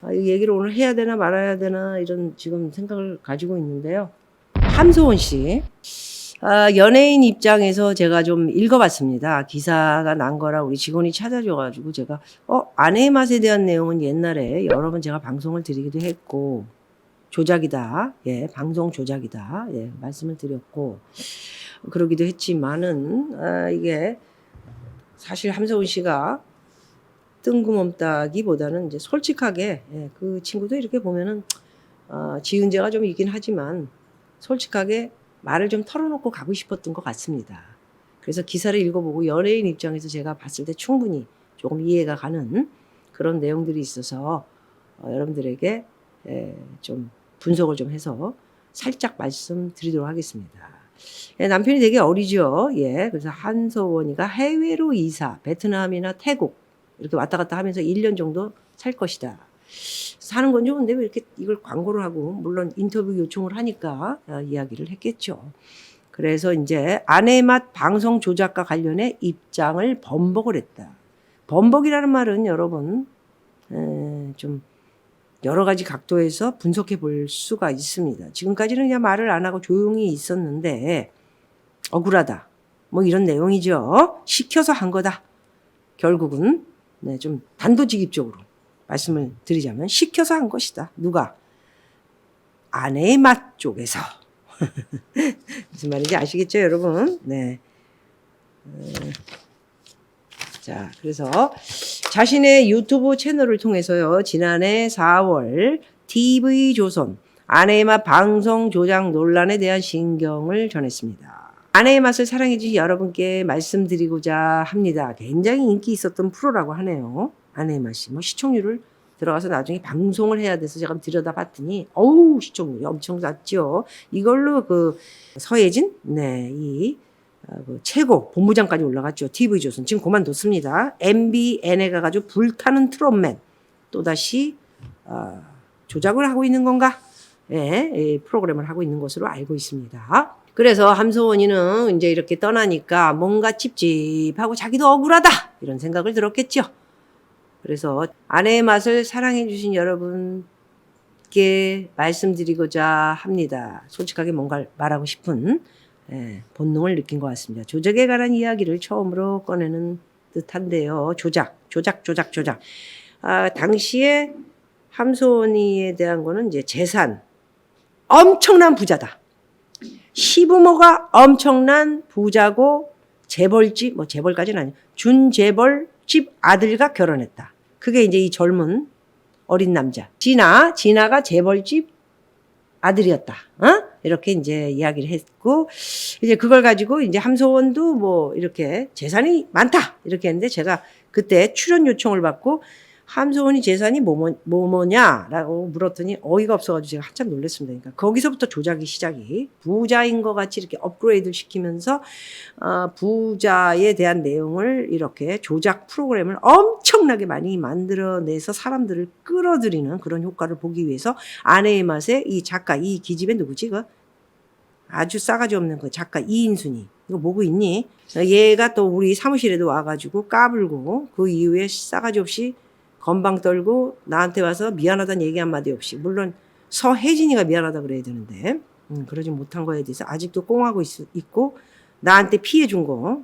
이 얘기를 오늘 해야 되나 말아야 되나 이런 지금 생각을 가지고 있는데요. 함소원 씨. 연예인 입장에서 제가 좀 읽어봤습니다. 기사가 난 거라 우리 직원이 찾아줘가지고 제가, 아내의 맛에 대한 내용은 옛날에 여러 번 제가 방송을 드리기도 했고, 조작이다. 예, 방송 조작이다. 예, 말씀을 드렸고, 그러기도 했지만은, 이게 사실 함소원 씨가 뜬금없다기보다는 이제 솔직하게, 예, 그 친구도 이렇게 보면은 지은 죄가 좀 있긴 하지만 솔직하게 말을 좀 털어놓고 가고 싶었던 것 같습니다. 그래서 기사를 읽어보고 연예인 입장에서 제가 봤을 때 충분히 조금 이해가 가는 그런 내용들이 있어서 여러분들에게 좀 분석을 좀 해서 살짝 말씀드리도록 하겠습니다. 예, 남편이 되게 어리죠. 예, 그래서 한서원이가 해외로 이사, 베트남이나 태국 이렇게 왔다 갔다 하면서 1년 정도 살 것이다. 사는 건 좋은데 왜 이렇게 이걸 광고를 하고, 물론 인터뷰 요청을 하니까 이야기를 했겠죠. 그래서 이제 아내의 맛 방송 조작과 관련해 입장을 번복을 했다. 번복이라는 말은 여러분 좀 여러 가지 각도에서 분석해 볼 수가 있습니다. 지금까지는 그냥 말을 안 하고 조용히 있었는데 억울하다. 뭐 이런 내용이죠. 시켜서 한 거다. 결국은 좀 단도직입적으로 말씀을 드리자면 시켜서 한 것이다. 누가? 아내의 맛 쪽에서. 무슨 말인지 아시겠죠, 여러분? 네. 자, 그래서 자신의 유튜브 채널을 통해서요, 지난해 4월 TV조선 아내의 맛 방송 조작 논란에 대한 심경을 전했습니다. 아내의 맛을 사랑해주신 여러분께 말씀드리고자 합니다. 굉장히 인기 있었던 프로라고 하네요. 아내의 맛이. 뭐 시청률을 들어가서 나중에 방송을 해야 돼서 제가 들여다봤더니 어우 시청률이 엄청 낮죠. 이걸로 그 서예진 그 최고 본부장까지 올라갔죠. TV조선 지금 그만뒀습니다. MBN에 가가지고 불타는 트롯맨 또다시 조작을 하고 있는 건가? 예, 프로그램을 하고 있는 것으로 알고 있습니다. 그래서 함소원이는 이제 이렇게 떠나니까 뭔가 찝찝하고 자기도 억울하다 이런 생각을 들었겠죠. 그래서 아내의 맛을 사랑해 주신 여러분께 말씀드리고자 합니다. 솔직하게 뭔가 말하고 싶은 본능을 느낀 것 같습니다. 조작에 관한 이야기를 처음으로 꺼내는 듯한데요. 조작. 당시에 함소원이에 대한 거는 이제 재산 엄청난 부자다. 시부모가 엄청난 부자고 재벌집, 뭐 재벌까지는 아니고 준재벌집 아들과 결혼했다. 그게 이제 이 젊은 어린 남자. 진아가 재벌집 아들이었다. 이렇게 이제 이야기를 했고, 이제 그걸 가지고 이제 함소원도 뭐 이렇게 재산이 많다. 이렇게 했는데 제가 그때 출연 요청을 받고 함소원이 재산이 뭐냐라고 물었더니 어이가 없어가지고 제가 한참 놀랐습니다. 그러니까 거기서부터 조작이 시작이 부자인 것 같이 이렇게 업그레이드를 시키면서 부자에 대한 내용을 이렇게 조작 프로그램을 엄청나게 많이 만들어내서 사람들을 끌어들이는 그런 효과를 보기 위해서 아내의 맛에 이 작가 이 기집애 누구지? 그 아주 싸가지 없는 그 작가 이인순이 이거 보고 있니? 얘가 또 우리 사무실에도 와가지고 까불고 그 이후에 싸가지 없이 건방 떨고 나한테 와서 미안하다는 얘기 한마디 없이, 물론 서혜진이가 미안하다 그래야 되는데 그러지 못한 거에 대해서 아직도 꽁하고 있고 나한테 피해준 거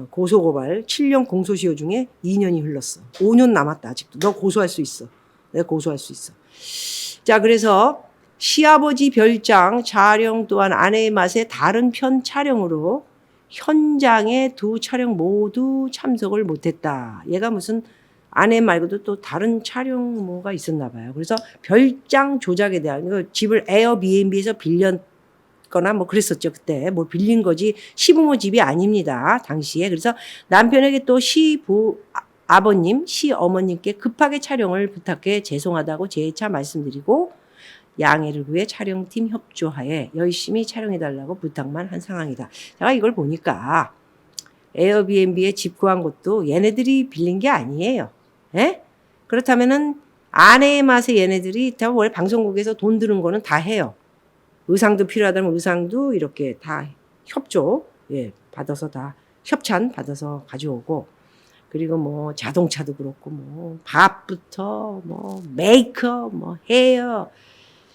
고소고발 7년 공소시효 중에 2년이 흘렀어. 5년 남았다. 아직도 너 고소할 수 있어. 내가 고소할 수 있어. 자, 그래서 시아버지 별장 촬영 또한 아내의 맛에 다른 편 촬영으로 현장에 두 촬영 모두 참석을 못했다. 얘가 무슨 아내 말고도 또 다른 촬영 뭐가 있었나 봐요. 그래서 별장 조작에 대한 집을 에어비앤비에서 빌렸거나 뭐 그랬었죠. 그때 뭐 빌린 거지 시부모 집이 아닙니다. 당시에. 그래서 남편에게 또 아버님, 시어머님께 급하게 촬영을 부탁해 죄송하다고 재차 말씀드리고 양해를 구해 촬영팀 협조하에 열심히 촬영해달라고 부탁만 한 상황이다. 제가 이걸 보니까 에어비앤비에 집 구한 것도 얘네들이 빌린 게 아니에요. 예? 그렇다면은 아내의 맛에 얘네들이 다 원래 방송국에서 돈 드는 거는 다 해요. 의상도 필요하다면 의상도 이렇게 다 협조 받아서 다 협찬 받아서 가져오고, 그리고 뭐 자동차도 그렇고 뭐 밥부터 뭐 메이크업 뭐 헤어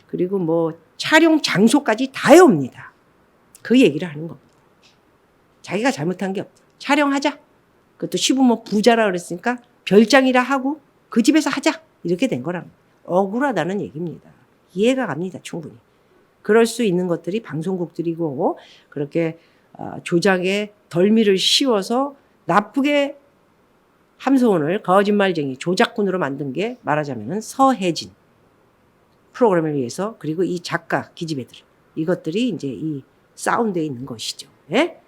그리고 뭐 촬영 장소까지 다 해옵니다. 그 얘기를 하는 겁니다. 자기가 잘못한 게 없다. 촬영하자. 그것도 시부모 부자라 그랬으니까 별장이라 하고 그 집에서 하자. 이렇게 된 거랍니다. 억울하다는 얘기입니다. 이해가 갑니다. 충분히. 그럴 수 있는 것들이 방송국들이고 그렇게 조작에 덜미를 씌워서 나쁘게 함소원을 거짓말쟁이 조작꾼으로 만든 게 말하자면 서혜진 프로그램을 위해서 그리고 이 작가 기집애들 이것들이 이제 이 사운드에 있는 것이죠. 예?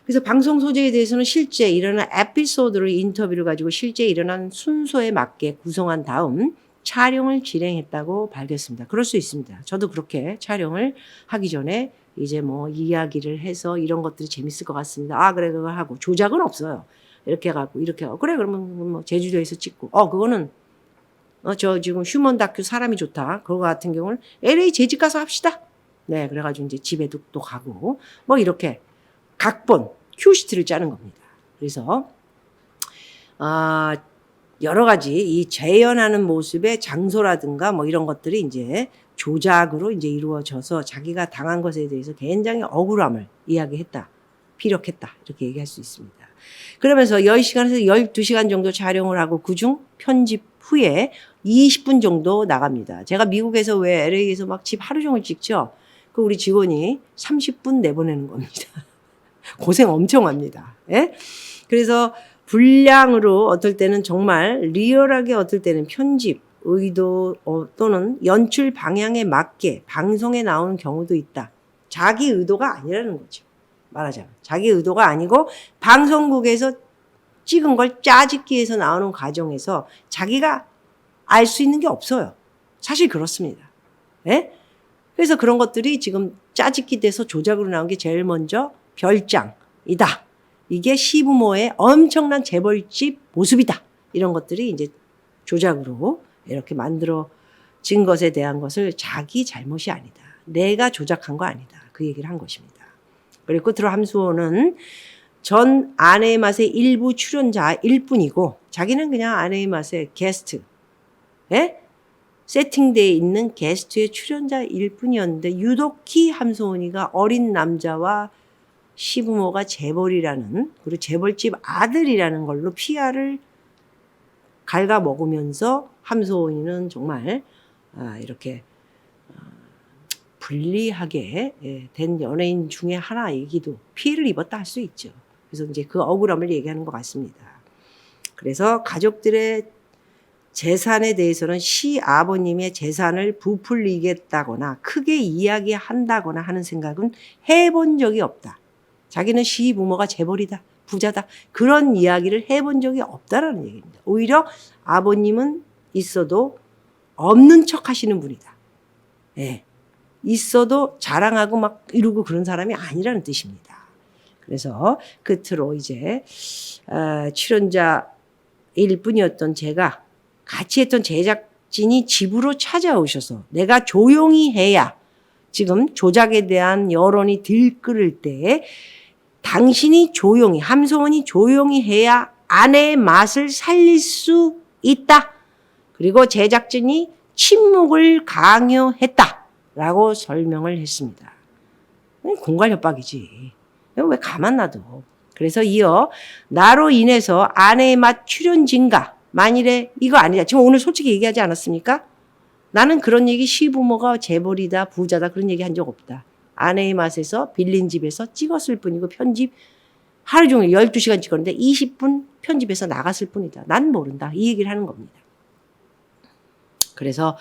그래서 방송 소재에 대해서는 실제 일어난 에피소드를 인터뷰를 가지고 실제 일어난 순서에 맞게 구성한 다음 촬영을 진행했다고 밝혔습니다. 그럴 수 있습니다. 저도 그렇게 촬영을 하기 전에 이제 뭐 이야기를 해서 이런 것들이 재밌을 것 같습니다. 아, 그래, 그걸 하고. 조작은 없어요. 이렇게 해갖고, 이렇게 하고. 그래, 그러면 뭐 제주도에서 찍고. 그거는, 저 지금 휴먼 다큐 사람이 좋다. 그거 같은 경우는 LA 재직 가서 합시다. 네, 그래가지고 이제 집에도 또 가고. 뭐 이렇게 각본, 큐시트를 짜는 겁니다. 그래서, 여러 가지 이 재현하는 모습의 장소라든가 뭐 이런 것들이 이제 조작으로 이제 이루어져서 자기가 당한 것에 대해서 굉장히 억울함을 이야기했다. 피력했다. 이렇게 얘기할 수 있습니다. 그러면서 10시간에서 12시간 정도 촬영을 하고 그중 편집 후에 20분 정도 나갑니다. 제가 미국에서 왜 LA에서 막 집 하루 종일 찍죠? 그 우리 직원이 30분 내보내는 겁니다. 고생 엄청 합니다. 예? 그래서 분량으로 어떨 때는 정말 리얼하게 어떨 때는 편집, 의도 또는 연출 방향에 맞게 방송에 나오는 경우도 있다. 자기 의도가 아니라는 거죠. 말하자면. 자기 의도가 아니고 방송국에서 찍은 걸 짜집기 위해서 나오는 과정에서 자기가 알 수 있는 게 없어요. 사실 그렇습니다. 예? 그래서 그런 것들이 지금 짜집기 돼서 조작으로 나온 게 제일 먼저 별장이다. 이게 시부모의 엄청난 재벌집 모습이다. 이런 것들이 이제 조작으로 이렇게 만들어진 것에 대한 것을 자기 잘못이 아니다. 내가 조작한 거 아니다. 그 얘기를 한 것입니다. 그리고 끝으로 함수호는 전 아내의 맛의 일부 출연자일 뿐이고 자기는 그냥 아내의 맛의 게스트, 예? 세팅되어 있는 게스트의 출연자일 뿐이었는데 유독히 함소원이가 어린 남자와 시부모가 재벌이라는 그리고 재벌집 아들이라는 걸로 PR을 갉아먹으면서 함소원이는 정말 이렇게 불리하게 된 연예인 중에 하나이기도 피해를 입었다 할 수 있죠. 그래서 이제 그 억울함을 얘기하는 것 같습니다. 그래서 가족들의 재산에 대해서는 시아버님의 재산을 부풀리겠다거나 크게 이야기한다거나 하는 생각은 해본 적이 없다. 자기는 시부모가 재벌이다, 부자다 그런 이야기를 해본 적이 없다라는 얘기입니다. 오히려 아버님은 있어도 없는 척 하시는 분이다. 예. 있어도 자랑하고 막 이러고 그런 사람이 아니라는 뜻입니다. 그래서 끝으로 이제 출연자일 뿐이었던 제가 같이 했던 제작진이 집으로 찾아오셔서 내가 조용히 해야 지금 조작에 대한 여론이 들끓을 때 당신이 조용히 함소원이 조용히 해야 아내의 맛을 살릴 수 있다. 그리고 제작진이 침묵을 강요했다라고 설명을 했습니다. 공갈 협박이지. 왜 가만 놔둬. 그래서 이어 나로 인해서 아내의 맛 출연진가 만일에 이거 아니다. 지금 오늘 솔직히 얘기하지 않았습니까? 나는 그런 얘기 시부모가 재벌이다 부자다 그런 얘기 한 적 없다. 아내의 맛에서 빌린 집에서 찍었을 뿐이고 편집 하루 종일 12시간 찍었는데 20분 편집해서 나갔을 뿐이다. 난 모른다. 이 얘기를 하는 겁니다. 그래서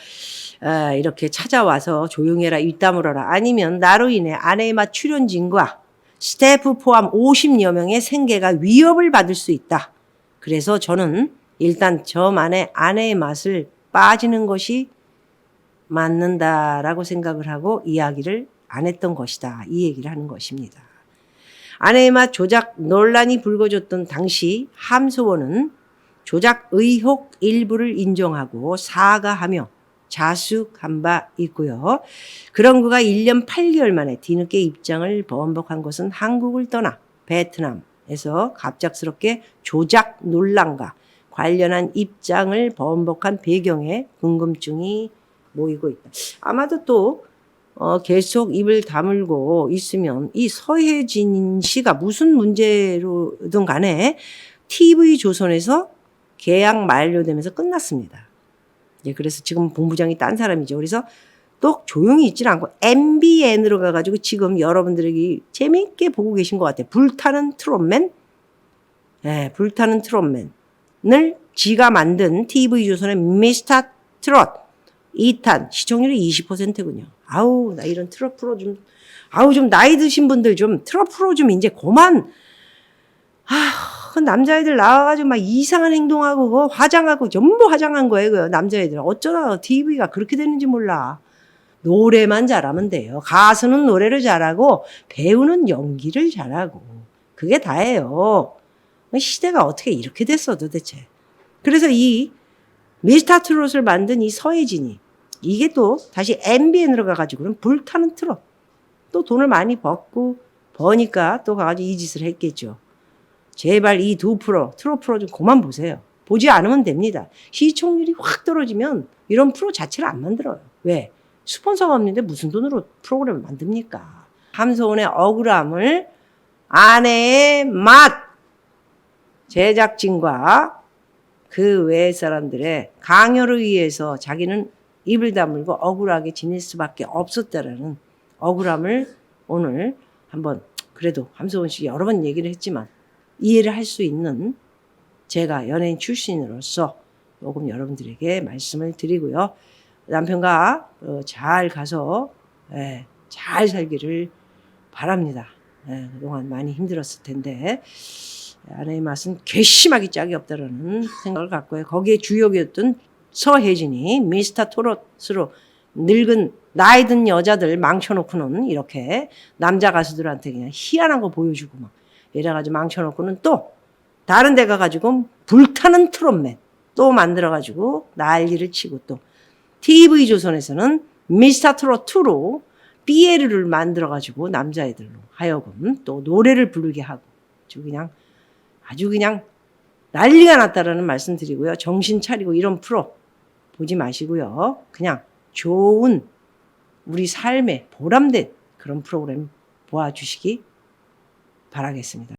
이렇게 찾아와서 조용히 해라 입 다물어라 아니면 나로 인해 아내의 맛 출연진과 스태프 포함 50여 명의 생계가 위협을 받을 수 있다. 그래서 저는 일단 저만의 아내의 맛을 빠지는 것이 맞는다라고 생각을 하고 이야기를 안 했던 것이다. 이 얘기를 하는 것입니다. 아내의 맛 조작 논란이 불거졌던 당시 함소원은 조작 의혹 일부를 인정하고 사과하며 자숙한 바 있고요. 그런 그가 1년 8개월 만에 뒤늦게 입장을 번복한 것은 한국을 떠나 베트남, 에서 갑작스럽게 조작 논란과 관련한 입장을 번복한 배경에 궁금증이 모이고 있다. 아마도 또 계속 입을 다물고 있으면 이 서혜진 씨가 무슨 문제로든 간에 TV조선에서 계약 만료되면서 끝났습니다. 예, 그래서 지금 본부장이 딴 사람이죠. 그래서 또 조용히 있질 않고 MBN으로 가가지고 지금 여러분들이 재미있게 보고 계신 것 같아요. 불타는 트롯맨. 예, 불타는 트롯맨을 지가 만든 TV조선의 미스터 트롯 2탄 시청률이 20%군요. 아우, 나 이런 트롯 프로 좀, 아우, 좀 나이 드신 분들 좀 트롯 프로 좀 이제 그만, 그 남자애들 나와가지고 막 이상한 행동하고, 화장하고, 전부 화장한 거예요, 그 남자애들. 어쩌다 TV가 그렇게 되는지 몰라. 노래만 잘하면 돼요. 가수는 노래를 잘하고, 배우는 연기를 잘하고. 그게 다예요. 시대가 어떻게 이렇게 됐어, 도대체. 그래서 이 미스터 트롯을 만든 이 서혜진이, 이게 또 다시 MBN으로 가가지고는 불타는 트롯. 또 돈을 많이 버니까 또 가가지고 이 짓을 했겠죠. 제발 이 두 프로, 트롯 프로 좀 그만 보세요. 보지 않으면 됩니다. 시청률이 확 떨어지면 이런 프로 자체를 안 만들어요. 왜? 스폰서가 없는데 무슨 돈으로 프로그램을 만듭니까? 함소원의 억울함을 아내의 맛, 제작진과 그 외의 사람들의 강요를 위해서 자기는 입을 다물고 억울하게 지낼 수밖에 없었다라는 억울함을 오늘 한번 그래도 함소원 씨 여러 번 얘기를 했지만 이해를 할 수 있는 제가 연예인 출신으로서 조금 여러분들에게 말씀을 드리고요. 남편과 잘 가서 잘 살기를 바랍니다. 그동안 많이 힘들었을 텐데 아내의 맛은 괘씸하기 짝이 없다라는 생각을 갖고요. 거기에 주역이었던 서혜진이 미스터 트롯으로 늙은 나이 든 여자들 망쳐놓고는 이렇게 남자 가수들한테 그냥 희한한 거 보여주고 막 이래가지고 망쳐놓고는 또 다른 데 가가지고 불타는 트롯맨 또 만들어가지고 난리를 치고 또 TV조선에서는 미스터 트롯 2로 BL을 만들어가지고 남자애들로 하여금 또 노래를 부르게 하고 아주 그냥 난리가 났다라는 말씀 드리고요. 정신 차리고 이런 프로 보지 마시고요. 그냥 좋은 우리 삶에 보람된 그런 프로그램 보아주시기 바라겠습니다.